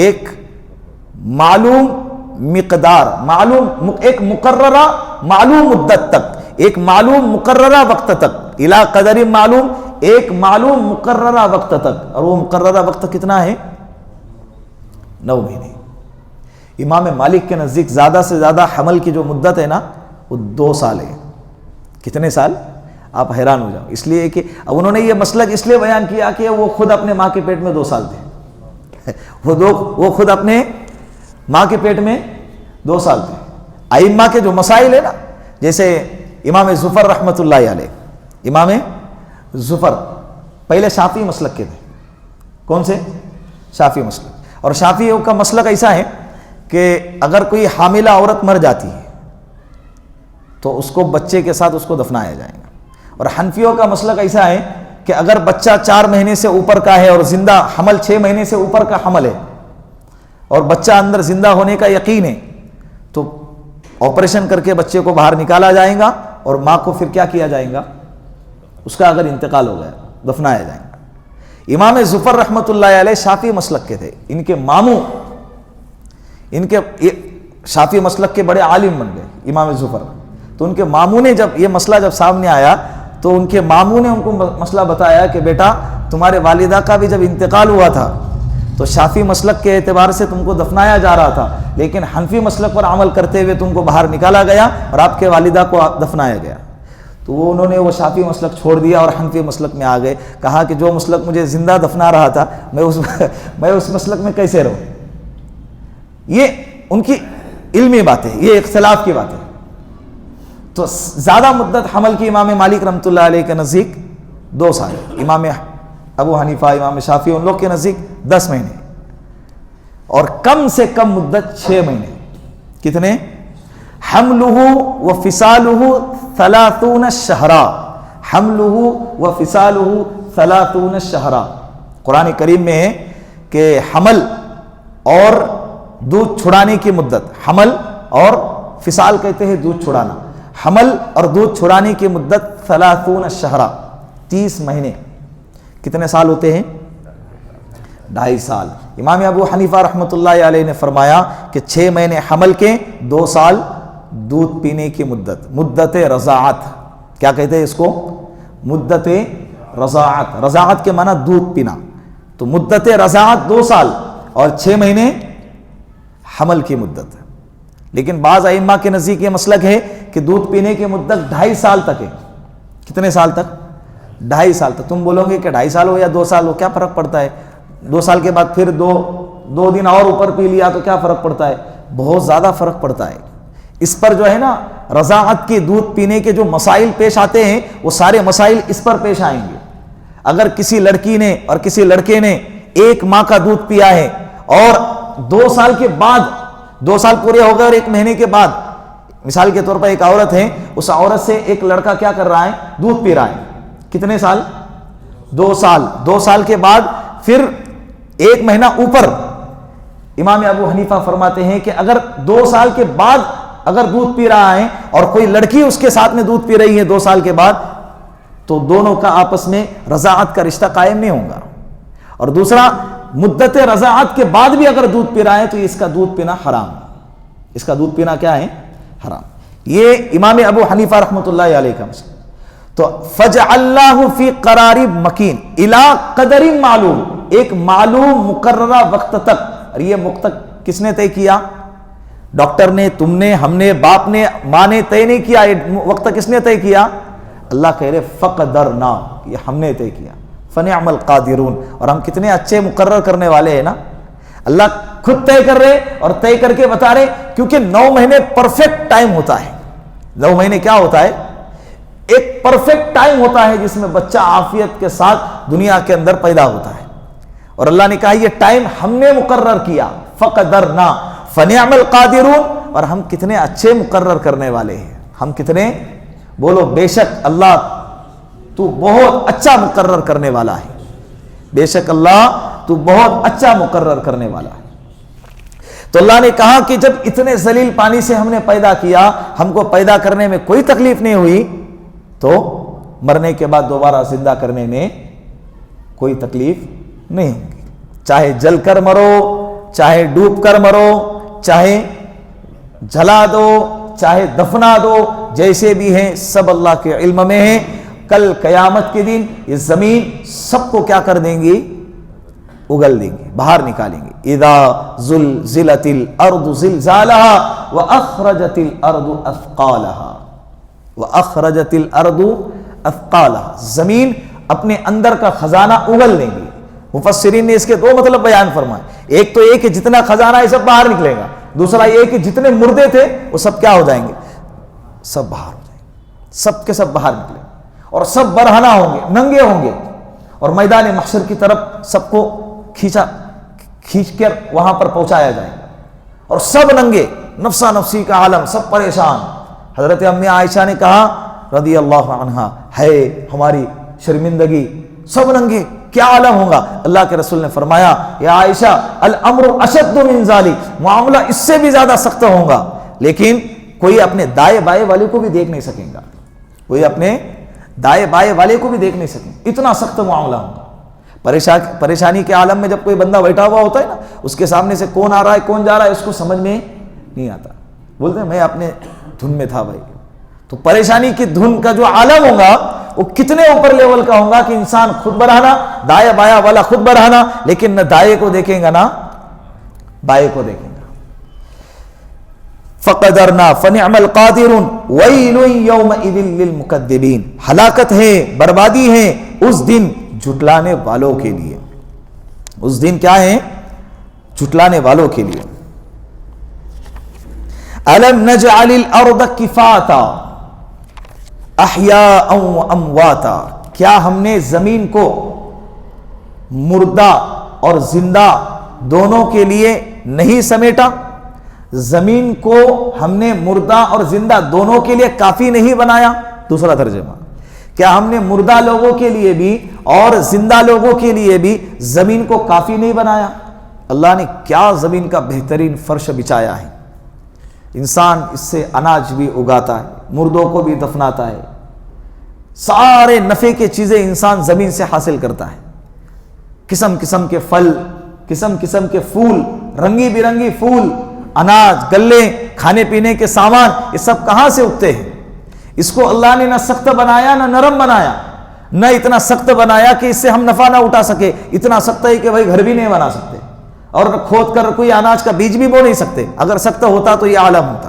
B: ایک معلوم مقدار، معلوم ایک مقررہ معلوم مدت تک، ایک معلوم مقررہ وقت تک، إِلَىٰ قَدَرٍ معلوم، ایک معلوم مقررہ وقت تک۔ اور وہ مقررہ وقت کتنا ہے؟ 9 مہینے۔ امام مالک کے نزدیک زیادہ سے زیادہ حمل کی جو مدت ہے نا وہ 2 سال ہے۔ کتنے سال؟ آپ حیران ہو جاؤ، اس لیے کہ اب انہوں نے یہ مسلک اس لیے بیان کیا کہ وہ خود اپنے ماں کے پیٹ میں 2 سال تھے، وہ خود اپنے ماں کے پیٹ میں 2 سال تھے۔ ائمہ کے جو مسائل ہے نا، جیسے امام ظفر رحمۃ اللہ علیہ، امام ظفر پہلے شافعی مسلک کے تھے۔ کون سے؟ شافعی مسلک۔ اور شافعیوں کا مسلک ایسا ہے کہ اگر کوئی حاملہ عورت مر جاتی ہے تو اس کو بچے کے ساتھ اس کو دفنایا جائے گا۔ اور حنفیوں کا مسلک ایسا ہے کہ اگر بچہ 4 مہینے سے اوپر کا ہے اور زندہ حمل 6 مہینے سے اوپر کا حمل ہے اور بچہ اندر زندہ ہونے کا یقین ہے تو آپریشن کر کے بچے کو باہر نکالا جائے گا، اور ماں کو پھر کیا کیا جائے گا؟ اس کا اگر انتقال ہو گیا دفنایا جائے گا۔ امام ظفر رحمۃ اللہ علیہ شافعی مسلک کے تھے، ان کے ماموں، ان کے شافعی مسلک کے بڑے عالم بن گئے امام ظفر۔ تو ان کے ماموں نے جب یہ مسئلہ جب سامنے آیا تو ان کے ماموں نے ان کو مسئلہ بتایا کہ بیٹا تمہارے والدہ کا بھی جب انتقال ہوا تھا تو شافعی مسلک کے اعتبار سے تم کو دفنایا جا رہا تھا، لیکن حنفی مسلک پر عمل کرتے ہوئے تم کو باہر نکالا گیا اور آپ کے والدہ کو دفنایا گیا۔ تو وہ انہوں نے وہ شافعی مسلک چھوڑ دیا اور حنفی مسلک میں آ گئے۔ کہا کہ جو مسلک مجھے زندہ دفنا رہا تھا میں اس مسلک میں کیسے رہوں؟ یہ ان کی علمی بات ہے، یہ اختلاف کی بات ہے۔ تو زیادہ مدت حمل کی امام مالک رحمۃ اللہ علیہ کے نزدیک 2 سال، امام ابو حنیفہ، امام شافعی ان لوگ کے نزدیک 10 مہینے، اور کم سے کم مدت 6 مہینے۔ کتنے؟ حملہ و فصالہ 30 شہرا، حملہ و فصالہ 30 شہرا۔ قرآن کریم میں ہے کہ حمل اور دودھ چھڑانے کی مدت، حمل اور فصال کہتے ہیں دودھ چھڑانا، حمل اور دودھ چھڑانے کی مدت 30 شہرا، 30 مہینے۔ کتنے سال ہوتے ہیں؟ 2.5 سال۔ امام ابو حنیفہ رحمۃ اللہ علیہ نے فرمایا کہ 6 مہینے حمل کے، 2 سال دودھ پینے کی مدت، مدت رضاعت۔ کیا کہتے ہیں اس کو؟ مدت رضاعت۔ رضاعت کے معنی دودھ پینا، تو مدت رضاعت 2 سال اور 6 مہینے حمل کی مدت۔ لیکن بعض ائمہ کے نزدیک یہ مسلک ہے کہ دودھ پینے کی مدت 2.5 سال تک ہے۔ کتنے سال تک؟ 2.5 سال تک۔ تم بولو گے کہ 2.5 سال ہو یا 2 سال ہو کیا فرق پڑتا ہے؟ 2 سال کے بعد پھر 2 2 دن اور اوپر پی لیا تو کیا فرق پڑتا ہے؟ بہت زیادہ فرق پڑتا ہے۔ اس پر جو ہے نا رضاعت کے دودھ پینے کے جو مسائل پیش آتے ہیں وہ سارے مسائل اس پر پیش آئیں گے۔ اگر کسی لڑکی نے اور کسی لڑکے نے 1 ماہ کا دودھ پیا ہے اور 2 سال کے بعد 2 سال پورے ہو گئے اور 1 مہینے کے بعد، مثال کے طور پر ایک عورت ہے، اس عورت سے ایک لڑکا کیا کر رہا ہے؟ دودھ پی رہا ہے۔ کتنے سال؟ 2 سال۔ 2 سال کے بعد پھر 1 مہینہ اوپر، امام ابو حنیفہ فرماتے ہیں کہ اگر 2 سال کے بعد اگر دودھ پی رہا ہے اور کوئی لڑکی اس کے ساتھ میں دودھ پی رہی ہے 2 سال کے بعد، تو دونوں کا آپس میں رضاعت کا رشتہ قائم نہیں ہوگا۔ اور دوسرا، مدت رضاعت کے بعد بھی اگر دودھ پی رہا ہے تو اس کا دودھ پینا حرام ہے۔ اس کا دودھ پینا کیا ہے؟ حرام۔ یہ امام ابو حنیفہ رحمۃ اللہ علیہ کا مسئلہ۔ تو فجعلناہ فی قرار مکین الی قدر معلوم، ایک معلوم مقررہ وقت تک۔ اور یہ وقت کس نے طے کیا؟ ڈاکٹر نے، تم نے، ہم نے، باپ نے، ماں نے طے نہیں کیا۔ یہ وقت کس نے طے کیا؟ اللہ کہہ رہے فقدرنا، یہ ہم نے طے کیا۔ فنعم القادرون، اور ہم کتنے اچھے مقرر کرنے والے ہیں نا۔ اللہ خود طے کر رہے اور طے کر کے بتا رہے، کیونکہ 9 مہینے پرفیکٹ ٹائم ہوتا ہے۔ 9 مہینے کیا ہوتا ہے؟ ایک پرفیکٹ ٹائم ہوتا ہے جس میں بچہ عافیت کے ساتھ دنیا کے اندر پیدا ہوتا ہے۔ اور اللہ نے کہا یہ ٹائم ہم نے مقرر کیا، فقدرنا فنعم القادرون، اور ہم کتنے اچھے مقرر کرنے والے ہیں۔ ہم کتنے، بولو بے شک اللہ تو بہت اچھا مقرر کرنے والا ہے۔ بے شک اللہ تو بہت اچھا مقرر کرنے والا ہے۔ تو اللہ نے کہا کہ جب اتنے ذلیل پانی سے ہم نے پیدا کیا، ہم کو پیدا کرنے میں کوئی تکلیف نہیں ہوئی، تو مرنے کے بعد دوبارہ زندہ کرنے میں کوئی تکلیف نہیں ہوگی۔ چاہے جل کر مرو، چاہے ڈوب کر مرو، چاہے جلا دو، چاہے دفنا دو، جیسے بھی ہیں سب اللہ کے علم میں ہیں۔ کل قیامت کے دن یہ زمین سب کو کیا کر دیں گی؟ اگل دیں گے، باہر نکالیں گے۔ اذا زلزلت الارض زلزالها واخرجت الارض اثقالها واخرجت الارض اثقالها، زمین اپنے اندر کا خزانہ اگل دیں گی۔ مفسرین نے اس کے 2 مطلب بیان فرمائے۔ ایک تو یہ کہ جتنا خزانہ ہے سب باہر نکلے گا، دوسرا یہ کہ جتنے مردے تھے وہ سب کیا ہو جائیں گے؟ سب باہر ہو جائیں گے، سب کے سب باہر نکلیں گے، اور سب برہنہ ہوں گے، ننگے ہوں گے، اور میدان محشر کی طرف سب کو کھینچ کر وہاں پر پہنچایا جائے گا، اور سب ننگے، نفسا نفسی کا عالم، سب پریشان۔ حضرت امی عائشہ نے کہا رضی اللہ عنہا، ہے ہماری شرمندگی، سب ننگے، کیا عالم ہوگا؟ اللہ کے رسول نے فرمایا یا عائشہ الامر اشد من ذلک، معاملہ اس سے بھی زیادہ سخت ہوگا، لیکن کوئی اپنے دائیں بائیں والے کو بھی دیکھ نہیں سکے گا، کوئی اپنے دائیں بائیں والے کو بھی دیکھ نہیں سکے، اتنا سخت معاملہ ہوگا۔ پریشانی کے عالم میں جب کوئی بندہ بیٹھا ہوا ہوتا ہے نا، اس کے سامنے سے کون آ رہا ہے کون جا رہا ہے اس کو سمجھ میں نہیں آتا، بولتے ہیں میں اپنے دھن میں تھا بھائی۔ تو پریشانی کی دھن کا جو عالم ہوگا وہ کتنے اوپر لیول کا ہوگا کہ انسان خود برہنا، دائیں بایاں والا خود برہنا، لیکن نہ دائیں کو دیکھیں گا نہ بائیں کو دیکھیں گا۔ فقدرنا فنعم القادرون ویل یومئذ للمکذبین، ہلاکت ہے، بربادی ہے اس دن جھٹلانے والوں کے لیے۔ اس دن کیا ہے؟ جھٹلانے والوں کے لیے۔ الم نجعل الارض کفاتا احیاء و امواتا، کیا ہم نے زمین کو مردہ اور زندہ دونوں کے لیے نہیں سمیٹا؟ زمین کو ہم نے مردہ اور زندہ دونوں کے لیے کافی نہیں بنایا؟ دوسرا ترجمہ، کیا ہم نے مردہ لوگوں کے لیے بھی اور زندہ لوگوں کے لیے بھی زمین کو کافی نہیں بنایا؟ اللہ نے کیا زمین کا بہترین فرش بچایا ہے، انسان اس سے اناج بھی اگاتا ہے، مردوں کو بھی دفناتا ہے، سارے نفع کی چیزیں انسان زمین سے حاصل کرتا ہے، قسم قسم کے پھل، قسم قسم کے پھول، رنگی برنگی پھول، اناج، گلے، کھانے پینے کے سامان، یہ سب کہاں سے اگتے ہیں؟ اس کو اللہ نے نہ سخت بنایا نہ نرم بنایا، نہ اتنا سخت بنایا کہ اس سے ہم نفع نہ اٹھا سکے، اتنا سخت ہے کہ بھائی گھر بھی نہیں بنا سکتے، اور کھود کر کوئی اناج کا بیج بھی بو نہیں سکتے۔ اگر سخت ہوتا تو یہ عالم ہوتا،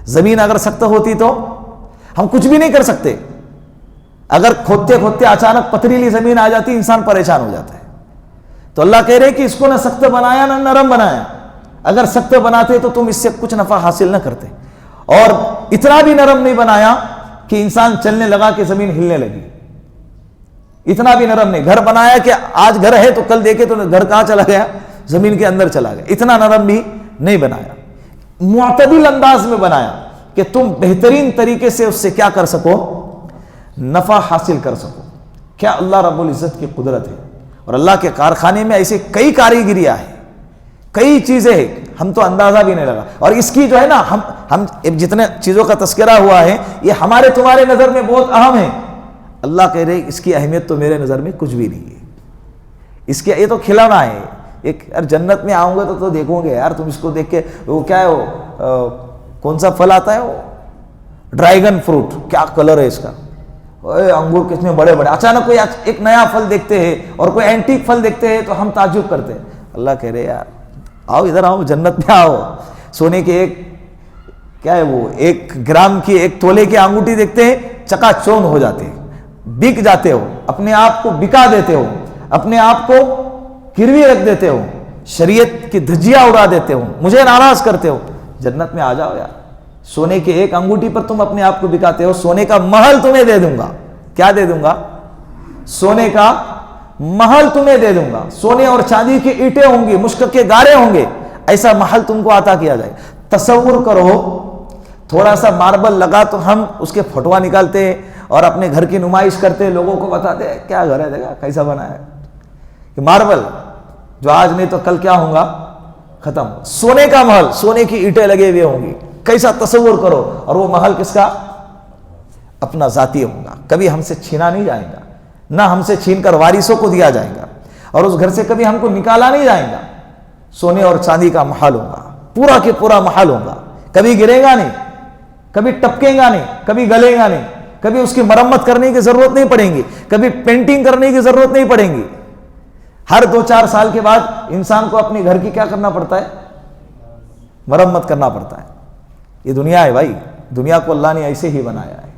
B: زمین اگر سخت ہوتی تو ہم کچھ بھی نہیں کر سکتے۔ اگر کھودتے کھودتے اچانک پتھریلی زمین آ جاتی، انسان پریشان ہو جاتا ہے، تو اللہ کہہ رہے کہ اس کو نہ سخت بنایا نہ نرم بنایا. اگر سخت بناتے تو تم اس سے کچھ نفع حاصل نہ کرتے, اور اتنا بھی نرم نہیں بنایا کہ انسان چلنے لگا کہ زمین ہلنے لگی. اتنا بھی نرم نہیں. گھر بنایا کہ آج گھر ہے تو کل دیکھے تو گھر کہاں چلا گیا, زمین کے اندر چلا گیا. اتنا نرم بھی نہیں بنایا. معتدل انداز میں بنایا کہ تم بہترین طریقے سے اس سے کیا کر سکو, نفع حاصل کر سکو. کیا اللہ رب العزت کی قدرت ہے. اور اللہ کے کارخانے میں ایسے کئی کاریگریاں ہیں, کئی چیزیں ہیں, ہم تو اندازہ بھی نہیں لگا. اور اس کی جو ہے نا, ہم جتنے چیزوں کا تذکرہ ہوا ہے یہ ہمارے تمہارے نظر میں بہت اہم ہے. اللہ کہہ رہے اس کی اہمیت تو میرے نظر میں کچھ بھی نہیں ہے. اس کے یہ تو کھلونا ہے. ایک یار جنت میں آؤں گے تو دیکھوں گے یار, تم اس کو دیکھ کے وہ کیا ہے, وہ کون سا پھل آتا ہے, وہ ڈریگن فروٹ, کیا کلر ہے اس کا, انگور کتنے بڑے بڑے. اچانک کوئی ایک نیا پھل دیکھتے ہیں اور کوئی اینٹیک پھل دیکھتے ہیں تو ہم تعجب کرتے ہیں. اللہ کہہ رہے یار آؤ ادھر آؤ, جنت میں آؤ. سونے کے ایک کیا ہے وہ 1 گرام کی 1 تولے کی انگوٹھی دیکھتے ہیں, چکا چوند ہو جاتے ہیں, بک جاتے ہو, اپنے آپ کو بکا دیتے ہو, اپنے آپ کو گروی رکھ دیتے ہو, شریعت کی دھجیاں اڑا دیتے ہو, مجھے ناراض کرتے ہو. جنت میں آ جاؤ یار. سونے کے 1 انگوٹھی پر تم اپنے آپ کو بکاتے ہو. سونے کا محل تمہیں دے دوں گا. کیا دے دوں گا؟ سونے کا محل تمہیں دے دوں گا. سونے اور چاندی کی اینٹیں ہوں گی, مشک کے گارے ہوں گے, ایسا محل تم کو عطا کیا جائے. تصور کرو, تھوڑا سا ماربل لگا تو ہم اس کے فوٹوا نکالتے اور اپنے گھر کی نمائش کرتے, لوگوں کو بتاتے کیا گھر ہے, دیکھا کیسا بنا ہے. کہ ماربل جو آج نہیں تو کل کیا ہوں گا, ختم. سونے کا محل, سونے کی اینٹیں لگے ہوئے ہوں گی. کیسا تصور کرو. اور وہ محل کس کا؟ اپنا ذاتی ہوگا. کبھی ہم سے چھینا نہیں جائے گا, نہ ہم سے چھین کر وارثوں کو دیا جائے گا, اور اس گھر سے کبھی ہم کو نکالا نہیں جائے گا. سونے اور چاندی کا محل ہوگا, پورا کے پورا محل ہوگا. کبھی گرے گا نہیں, کبھی ٹپکے گا نہیں, کبھی گلے گا نہیں, کبھی اس کی مرمت کرنے کی ضرورت نہیں پڑے گی, کبھی پینٹنگ کرنے کی ضرورت نہیں پڑے گی. ہر 2-4 سال کے بعد انسان کو اپنے گھر کی کیا کرنا پڑتا ہے؟ مرمت کرنا پڑتا ہے. یہ دنیا ہے بھائی. دنیا کو اللہ نے ایسے ہی بنایا ہے.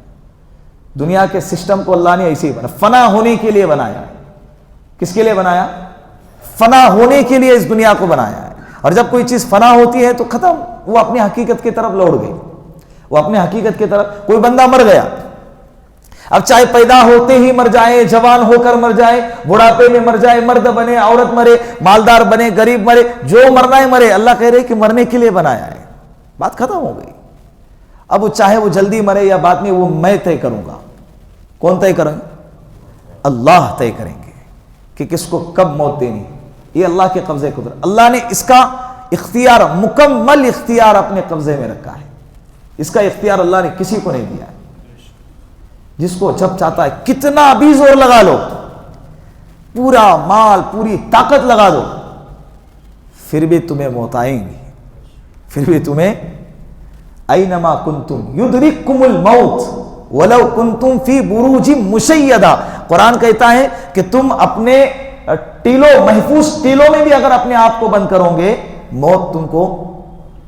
B: دنیا کے سسٹم کو اللہ نے ایسے ہی بنایا, فنا ہونے کے لیے بنایا ہے. کس کے لیے بنایا؟ فنا ہونے کے لیے اس دنیا کو بنایا ہے. اور جب کوئی چیز فنا ہوتی ہے تو ختم, وہ اپنی حقیقت کی طرف لوٹ گئی. وہ اپنی حقیقت کی طرف. کوئی بندہ مر گیا, اب چاہے پیدا ہوتے ہی مر جائے, جوان ہو کر مر جائے, بڑھاپے میں مر جائے, مرد بنے, عورت مرے, مالدار بنے, غریب مرے, جو مرنا ہے مرے. اللہ کہہ رہے کہ مرنے کے لیے بنایا ہے. بات ختم ہو گئی. اب وہ چاہے وہ جلدی مرے یا بعد میں, وہ میں طے کروں گا. کون طے کریں گے؟ اللہ طے کریں گے کہ کس کو کب موت دینی. یہ اللہ کے قبضے قدرت. اللہ نے اس کا اختیار, مکمل اختیار اپنے قبضے میں رکھا ہے. اس کا اختیار اللہ نے کسی کو نہیں دیا ہے. جس کو جب چاہتا ہے کتنا بھی زور لگا لو, پورا مال, پوری طاقت لگا دو, پھر بھی تمہیں موت آئیں گی. پھر بھی تمہیں اینما کنتم یدرککم الموت ولو کنتم فی بروج مشیدہ. قرآن کہتا ہے کہ تم اپنے ٹیلوں, محفوظ ٹیلوں میں بھی اگر اپنے آپ کو بند کرو گے, موت تم کو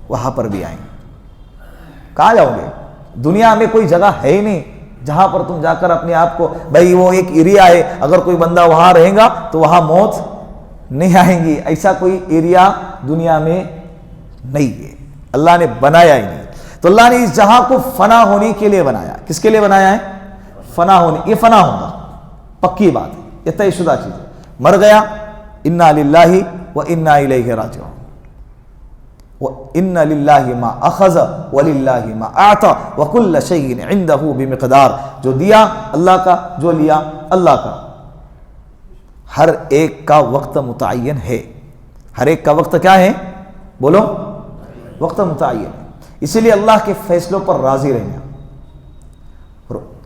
B: وہاں پر بھی آئیں گے. کہاں جاؤ گے؟ دنیا میں کوئی جگہ ہے ہی نہیں جہاں پر تم جا کر اپنے آپ کو, بھائی وہ ایک ایریا ہے, اگر کوئی بندہ وہاں رہے گا تو وہاں موت نہیں آئیں گی. ایسا کوئی ایریا دنیا میں نہیں ہے, اللہ نے بنایا ہی نہیں. تو اللہ نے اس جہاں کو فنا ہونے کے لیے بنایا. کس کے لیے بنایا ہے؟ فنا ہونے. یہ فنا ہوگا, پکی بات ہے, یہ طے شدہ چیز ہے. مر گیا, انا للہ و انا الیہ راجعون. وَإِنَّ لِلَّهِ مَا أَخَذَ وَلِلَّهِ مَا أَعْطَى وَكُلَّ شَيْءٍ عِنْدَهُ بِمِقْدَارٍ. جو دیا اللہ کا, جو لیا اللہ کا. ہر ایک کا وقت متعین ہے. ہر ایک کا وقت کیا ہے؟ بولو, وقت متعین ہے. اسی لیے اللہ کے فیصلوں پر راضی رہنا.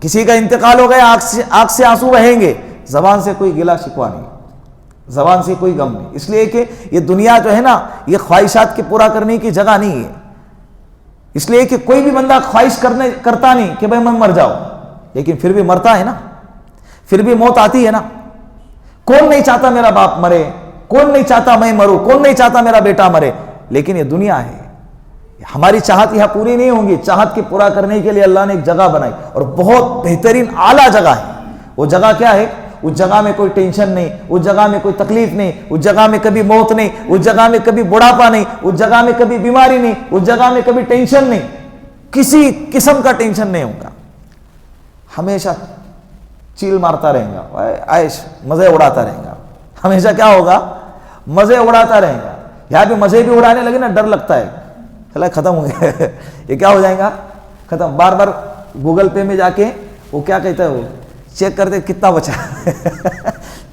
B: کسی کا انتقال ہو گیا, آنکھ سے آنسو بہیں گے, زبان سے کوئی گلا شکوا نہیں, زبان سے کوئی غم نہیں. اس لیے کہ یہ دنیا جو ہے نا, یہ خواہشات کے پورا کرنے کی جگہ نہیں ہے. اس لیے کہ کوئی بھی بندہ خواہش کرتا نہیں کہ بھائی میں مر جاؤں, لیکن پھر بھی مرتا ہے نا, پھر بھی موت آتی ہے نا. کون نہیں چاہتا میرا باپ مرے, کون نہیں چاہتا میں مروں, کون نہیں چاہتا میرا بیٹا مرے, لیکن یہ دنیا ہے. ہماری چاہت یہاں پوری نہیں ہوں گی. چاہت کی پورا کرنے کے لیے اللہ نے ایک جگہ بنائی, اور بہت بہترین اعلیٰ جگہ ہے. وہ جگہ کیا ہے؟ اس جگہ میں کوئی ٹینشن نہیں، اس جگہ میں کوئی تکلیف نہیں، اس جگہ میں کبھی موت نہیں، اس جگہ میں کبھی بڑھاپا نہیں، اس جگہ میں کبھی بیماری نہیں، اس جگہ میں کبھی ٹینشن نہیں، کسی قسم کا ٹینشن نہیں ہوگا، ہمیشہ چیل مارتا رہے گا، عائش مزے اڑاتا رہے گا، ہمیشہ کیا ہوگا؟ مزے اڑاتا رہے گا۔ یہاں بھی مزے بھی اڑانے لگے نا، ڈر لگتا ہے چلا ختم ہو گیا یہ کیا ہو جائے گا؟ ختم۔ بار بار گوگل پے میں جا کے وہ کیا کہتا ہے، وہ چیک کرتے کتنا بچا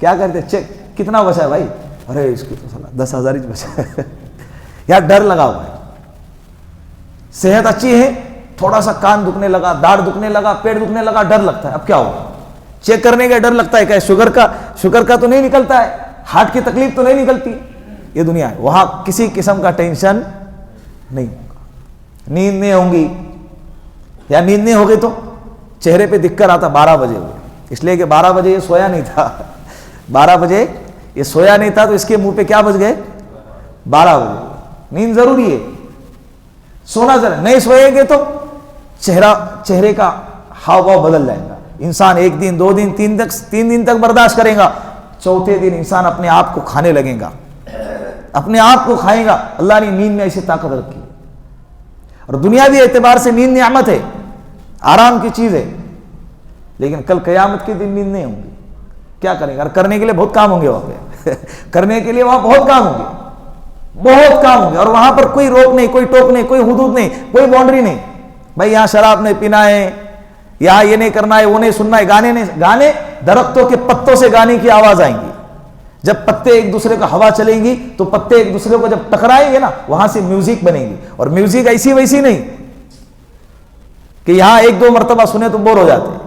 B: کیا کرتے چیک کتنا بچا ہے بھائی، ارے اس کی تو صلاح 10,000 ہی بچا ہے یا ڈر لگا ہوا ہے۔ صحت اچھی ہے، تھوڑا سا کان دکھنے لگا، داڑھ دکھنے لگا، پیٹ دکھنے لگا، ڈر لگتا ہے اب کیا ہوگا؟ چیک کرنے کا ڈر لگتا ہے، کہ شوگر کا تو نہیں نکلتا ہے، ہارٹ کی تکلیف تو نہیں نکلتی، یہ دنیا ہے۔ وہاں کسی قسم کا ٹینشن نہیں ہوگا، نیند نہیں ہوں گی، یا نیند نہیں ہوگی تو چہرے پہ دکھ کر آتا 12 بجے ہوئے، اس لیے کہ 12 بجے یہ سویا نہیں تھا 12 بجے یہ سویا نہیں تھا، تو اس کے منہ پہ کیا بج گئے؟ 12 بجے۔ نیند ضروری ہے، سونا ضرور، نہیں سوئیں گے تو چہرے کا ہاؤ بھاؤ بدل جائے گا۔ انسان 1 دن 2 دن 3 دن تک برداشت کرے گا، چوتھے دن انسان اپنے آپ کو کھانے لگے گا، اپنے آپ کو کھائے گا۔ اللہ نے نیند میں ایسی طاقت رکھی، اور دنیاوی اعتبار سے نیند نعمت ہے، آرام کی چیز ہے، لیکن کل قیامت کے دن نیند نہیں ہوں گی، کیا کریں گے؟ اور کرنے کے لیے بہت کام ہوں گے وہاں پہ کرنے کے لیے وہاں بہت کام ہوں گے، بہت کام ہوں گے، اور وہاں پر کوئی روک نہیں، کوئی ٹوک نہیں، کوئی حدود نہیں، کوئی باؤنڈری نہیں، بھائی یہاں شراب نہیں پینا ہے، یہاں یہ نہیں کرنا ہے، وہ نہیں سننا ہے، گانے درختوں کے پتوں سے گانے کی آواز آئیں گی، جب پتے ایک دوسرے کا ہوا چلیں گی تو پتے ایک دوسرے کو جب ٹکرائیں گے نا، وہاں سے میوزک بنے گی، اور میوزک ایسی ویسی نہیں کہ یہاں 1-2 مرتبہ سنے تو بور ہو جاتے ہیں،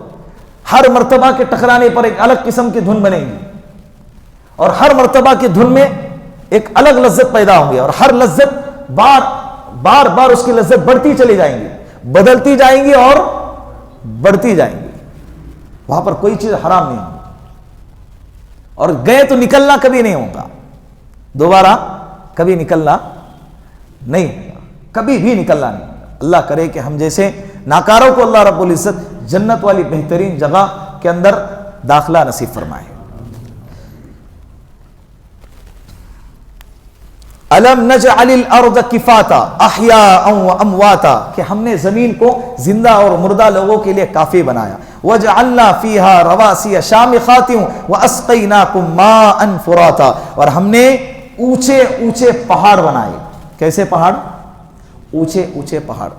B: ہر مرتبہ کے ٹکرانے پر ایک الگ قسم کی دھن بنے گی، اور ہر مرتبہ کی دھن میں ایک الگ لذت پیدا ہوں گی، اور ہر لذت بار اس کی لذت بڑھتی چلی جائیں گی، بدلتی جائیں گی اور بڑھتی جائیں گی، وہاں پر کوئی چیز حرام نہیں ہوگی، اور گئے تو نکلنا کبھی نہیں ہوگا، دوبارہ کبھی نکلنا نہیں ہوگا، کبھی بھی نکلنا نہیں ہوگا۔ اللہ کرے کہ ہم جیسے ناکاروں کو اللہ رب العزت جنت والی بہترین جگہ کے اندر داخلہ نصیب فرمائے۔ الم نجعل الارض کفاتا احیاء و امواتا، کہ ہم نے زمین کو زندہ اور مردہ لوگوں کے لیے کافی بنایا، وجعلنا فیہا رواسی شامخات واسقیناکم ماء فراتا، اور ہم نے اونچے اونچے پہاڑ بنائے۔ کیسے پہاڑ؟ اونچے اونچے پہاڑ۔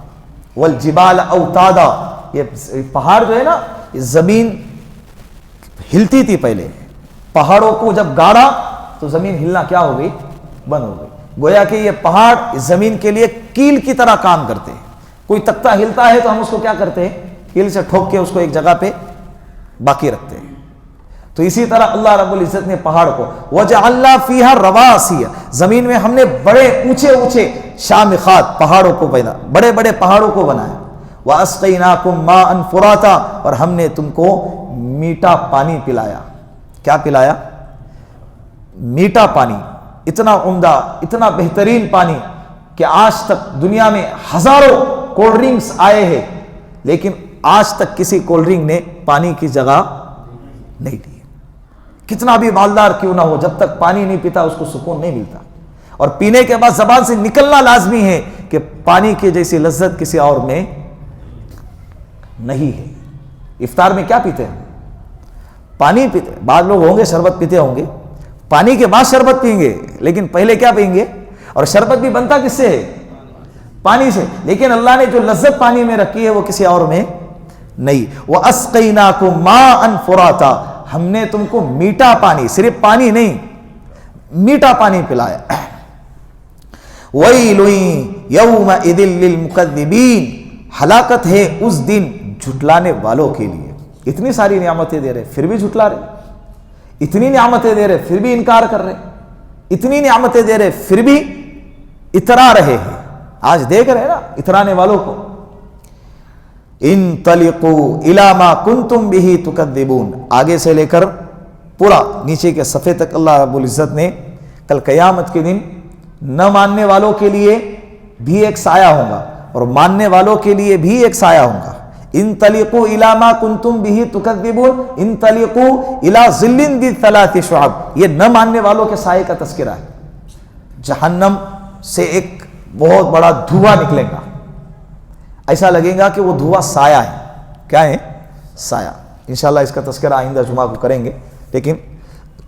B: والجبال اوتادا، یہ پہاڑ جو ہے نا، زمین ہلتی تھی پہلے، پہاڑوں کو جب گاڑا تو زمین ہلنا کیا ہو گئی؟ بند ہو گئی۔ گویا کہ یہ پہاڑ زمین کے لیے کیل کی طرح کام کرتے ہیں، کوئی تختہ ہلتا ہے تو ہم اس کو کیا کرتے ہیں؟ کیل سے ٹھوک کے اس کو ایک جگہ پہ باقی رکھتے ہیں۔ تو اسی طرح اللہ رب العزت نے پہاڑ کو وجعلنا فیہا رواسی، زمین میں ہم نے بڑے اونچے اونچے شامخات پہاڑوں کو پیدا، بڑے بڑے پہاڑوں کو بنایا، واسقیناکم ماء فراتا، اور ہم نے تم کو میٹھا پانی پلایا۔ کیا پلایا؟ میٹھا پانی، اتنا عمدہ، اتنا بہترین پانی کہ آج تک دنیا میں ہزاروں کولڈ ڈرنکس آئے ہیں، لیکن آج تک کسی کولڈ ڈرنک نے پانی کی جگہ نہیں لی۔ کتنا بھی مالدار کیوں نہ ہو، جب تک پانی نہیں پیتا اس کو سکون نہیں ملتا، اور پینے کے بعد زبان سے نکلنا لازمی ہے کہ پانی کی جیسی لذت کسی اور میں نہیں ہے۔ افطار میں کیا پیتے ہیں؟ پانی پیتے ہیں، بعض لوگ ہوں گے شربت پیتے ہوں گے، پانی کے بعد شربت پئیں گے، لیکن پہلے کیا پئیں گے؟ اور شربت بھی بنتا کس سے ہے؟ پانی سے، لیکن اللہ نے جو لذت پانی میں رکھی ہے وہ کسی اور میں نہیں۔ وَأَسْقَيْنَاكُمْ مَاءً فُرَاتًا، ہم نے تم کو میٹھا پانی، صرف پانی نہیں، میٹھا پانی پلایا۔ وَيْلٌ يَوْمَئِذٍ لِّلْمُكَذِّبِينَ، ہلاکت ہے اس دن جھٹلانے والوں کے لیے۔ اتنی ساری نعمتیں دے رہے پھر بھی جھٹلا رہے، اتنی نعمتیں دے رہے پھر بھی انکار کر رہے، اتنی نعمتیں دے رہے پھر بھی اترا رہے ہیں۔ آج دیکھ رہے ہیں نا اترانے والوں کو۔ انطلقوا الی ما کنتم بہ تکذبون، آگے سے لے کر پورا نیچے کے صفحے تک اللہ رب العزت نے کل قیامت کے دن نہ ماننے والوں کے لیے بھی ایک سایہ ہوگا اور ماننے والوں کے لیے بھی ایک سایہ ہوگا۔ انطلقوا الی ما کنتم بہ تکذبون انطلقوا الی ظل ذی ثلاث شعب، یہ نہ ماننے والوں کے سائے کا تذکرہ ہے۔ جہنم سے ایک بہت بڑا دھواں نکلے گا، ایسا لگے گا کہ وہ دھواں سایہ ہے۔ کیا ہے؟ سایہ۔ انشاءاللہ اس کا تذکرہ آئندہ جمعہ کو کریں گے، لیکن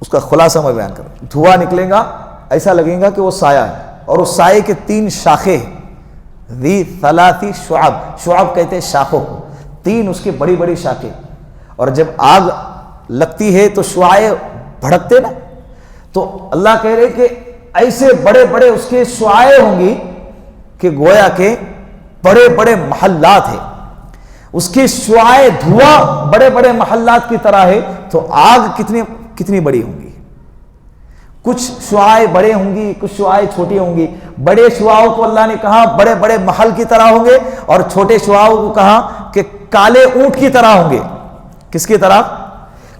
B: اس کا خلاصہ میں بیان کروں۔ دھواں نکلے گا، ایسا لگے گا کہ وہ سایہ ہے، اور اس سائے کے 3 شاخیں ہیں، ذی ثلاث شعب، شعب کہتے ہیں شاخوں کو، 3 اس کی بڑی بڑی شاخیں، اور جب آگ لگتی ہے تو شعاعیں بھڑکتے نا، تو اللہ کہہ رہے کہ ایسے بڑے بڑے اس کے شعاعیں ہوں گی کہ گویا کہ بڑے بڑے محلات ہیں، اس کی شعاعیں دھواں بڑے بڑے محلات کی طرح ہے، تو آگ کتنی بڑی ہوں گی۔ کچھ شعاعیں بڑے ہوں گی، کچھ شعاعیں چھوٹی ہوں گی۔ بڑے شعاعوں کو اللہ نے کہا بڑے بڑے محل کی طرح ہوں گے، اور چھوٹے شعاعوں کو کہا کہ کالے اونٹ کی طرح ہوں گے۔ کس کی طرح؟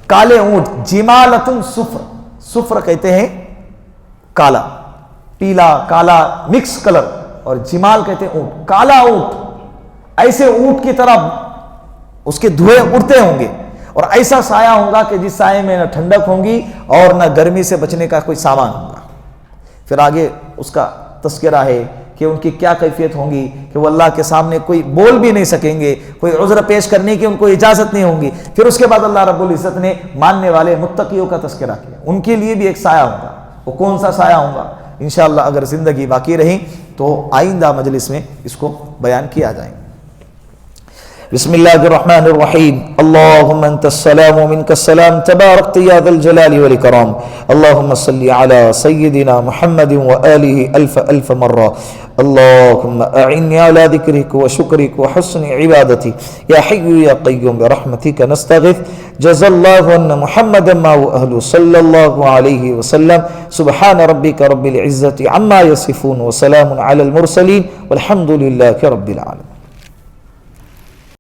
B: کالے اونٹ۔ جمالۃ صفر، صفر کہتے ہیں کالا، پیلا کالا مکس کلر، اور جمال کہتے ہیں اونٹ، کالا اونٹ۔ ایسے اونٹ کی طرح اس کے دھوئے اڑتے ہوں گے، اور ایسا سایہ ہوگا کہ جس سائے میں نہ ٹھنڈک ہوگی اور نہ گرمی سے بچنے کا کوئی سامان ہوگا۔ پھر آگے اس کا تذکرہ ہے کہ ان کی کیا کیفیت ہوں گی، کہ وہ اللہ کے سامنے کوئی بول بھی نہیں سکیں گے، کوئی عذر پیش کرنے کی ان کو اجازت نہیں ہوگی۔ پھر اس کے بعد اللہ رب العزت نے ماننے والے متقیوں کا تذکرہ کیا، ان کے لیے بھی ایک سایہ ہوگا۔ وہ کون سا سایہ ہوگا؟ انشاءاللہ اگر زندگی باقی رہی تو آئندہ مجلس میں اس کو بیان کیا جائے گا۔ بسم اللہ الرحمن الرحیم۔ اللہم انت السلام ومنک السلام تبارکت یا ذا الجلال والاکرام۔ اللہم صلی علی سیدنا محمد وآلہ الف الف مرہ۔ اللہم اعنی علی ذکرک وشکرک وحسن عبادتک یا حی یا قیوم برحمتک نستغیث۔ جزا اللہ عنا محمد ما واہلہ صلی اللہ علیہ وسلم۔ سبحان ربک رب العزت عما یصفون وسلام علی المرسلین والحمد للہ رب العالمین۔